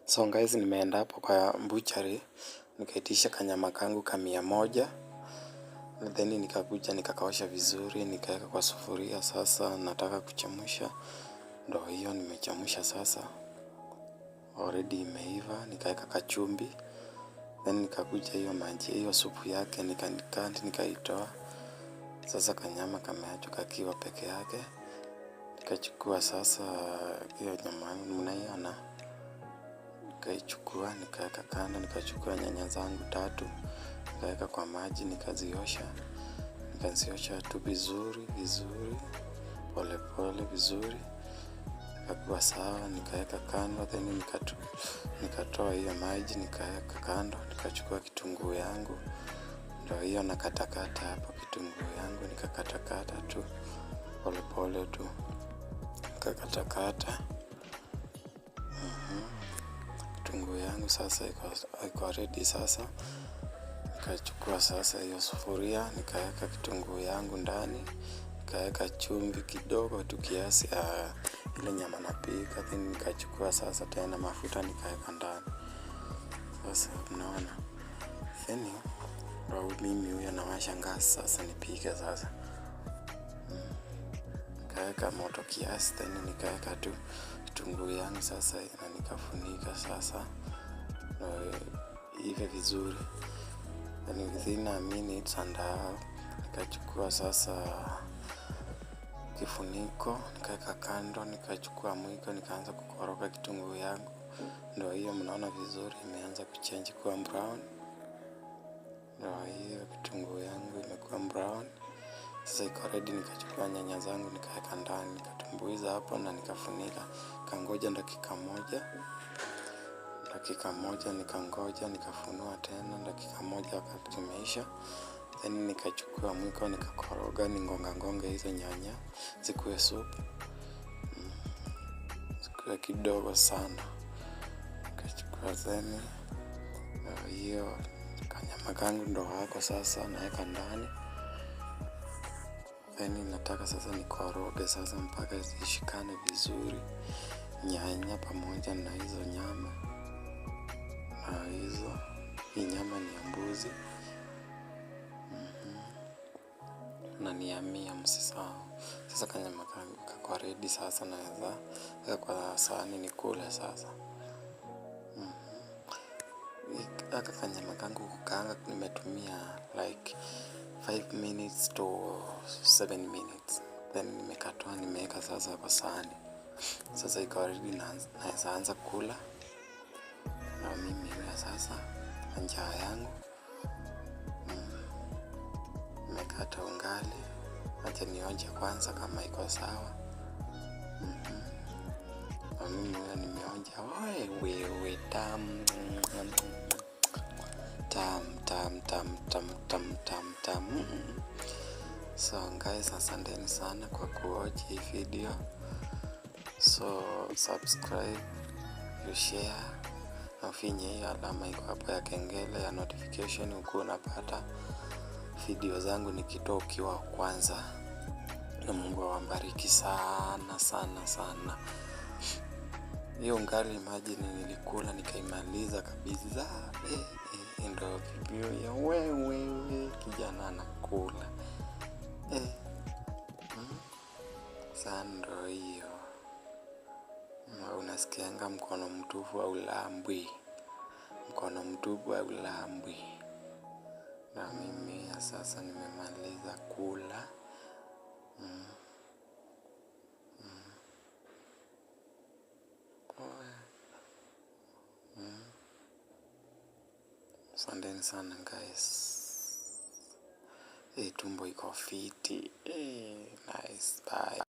So guys, nimeenda hapo kwa butchery nikaitisha kanyama kangu ka 100, then nikakuja nikakaosha vizuri, nikaweka kwa sufuria. Sasa nataka kuchemsha, ndio hiyo nimechemsha sasa, already imeiva. Nikaweka kachumbi, then nikakuja hiyo maji, hiyo supu yake nikaitoa. Sasa kanyama kameachwa kakiwa peke yake. Nikachukua sasa hiyo nyama mnaiona, nikaichukua nikaweka kando. Nikachukua nyanya zangu 3 nikaweka kwa maji, nikaziosha tu vizuri pole vizuri, ikakuwa sawa. Nikaweka kando, then nikatoa hiyo maji nikaweka kando. Nikachukua kitunguu yangu, ndio hiyo nakatakata hapo. Kitunguu yangu nikakatakata tu pole tu, nikakatakata. Kitunguu yangu sasa iko ready. Sasa nikachukua sasa hiyo sufuria, nikaweka kitunguu yangu ndani, nikaweka chumvi kidogo tu kiasi ya ile nyama napika, then nikachukua sasa tena mafuta nikaweka ndani. Sasa mnaona, then mimi huyo nawasha gas sasa nipike sasa. Nikaweka moto kiasi, then nikaweka tu kitunguu yangu sasa na nikafunika sasa ive vizuri. Then within a minute and a half nikachukua sasa kifuniko nikaweka kando, nikachukua mwiko nikaanza kukoroga kitunguu yangu. Ndio hiyo mnaona vizuri imeanza kuchange kuwa brown. Ndio hiyo kitunguu yangu imekuwa brown. Sasa iko ready. Nikachukua nyanya zangu nikaweka ndani, nikatumbuiza hapo na nikafunika. Kangoja dakika moja nikangoja, nikafunua tena dakika moja wakati imeisha. Then nikachukua mwiko nikakoroga, ngonga hizo nyanya zikuwe supu, zikuwe kidogo sana. Nikachukua then hiyo kanyama kangu ndo hako sasa naweka ndani. Then nataka sasa nikoroge sasa mpaka zishikane vizuri, nyanya pamoja na hizo nyama. Na hizo, hii nyama ni ya mbuzi na ni ya mia, msisahau. Sasa kanyama kangu kako ready. Sasa naweza kwa sahani nikule sasa. Haka kanyama kangu kukaanga nimetumia like 5 minutes to 7 minutes. Then nimekatoa nimeweka sasa kwa sahani. Sasa iko ready, naweza anza kula. Na mimi ya sasa njaa yangu. Nimekata ungali, acha nionje kwanza kama iko sawa. Na mimi nimeonja, wewe tamu. So guys, asanteni sana kwa kuwatch hii video. So subscribe, you share, na ufinye hiyo alama iko hapo ya kengele ya notification ukuwe unapata video zangu nikitoa ukiwa kwanza. Na Mungu awabariki sana. Hiyo ungali imagine nilikula nikaimaliza kabisa. Ndio video ya wewe kijana anakula. Sando hiyo. Unasikianga mkono mtupu au lambwi. Na mimi ya sasa nimemaliza kula. Asanteni sana guys. Tumbo iko fiti. Nice, bye.